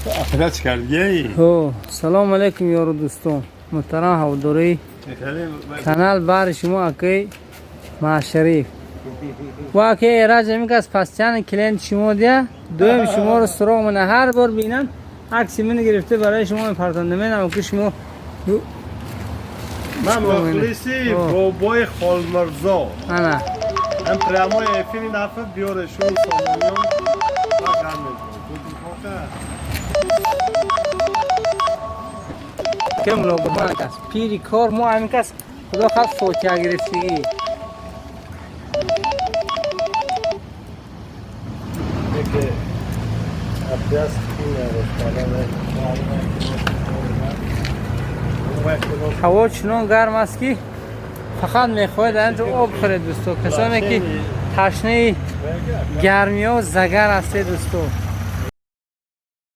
آخرت کردی؟ هو سلام علیکم یارو دوستان محترم هواداری کانال بار شما اکی ما شریف و که راجع میگه از پسچان کلینت شما دیا دویم شما رو سراغ من هر بار بینم عکس من گرفته برای شما پرتنده من که شما من مخلصی بابای خالمرزا انا هم پرامای افینی نفر بیارشون سامانیان بگم کم لو برمان کس پیری کار مو همین کس خدا خواهد فوتیا گرفتگی که ابدست هوا چنان گرم است که فقط میخواهد اینجا آب خورد دوستو کسانی که تشنه گرمی ها زگر هسته دوستو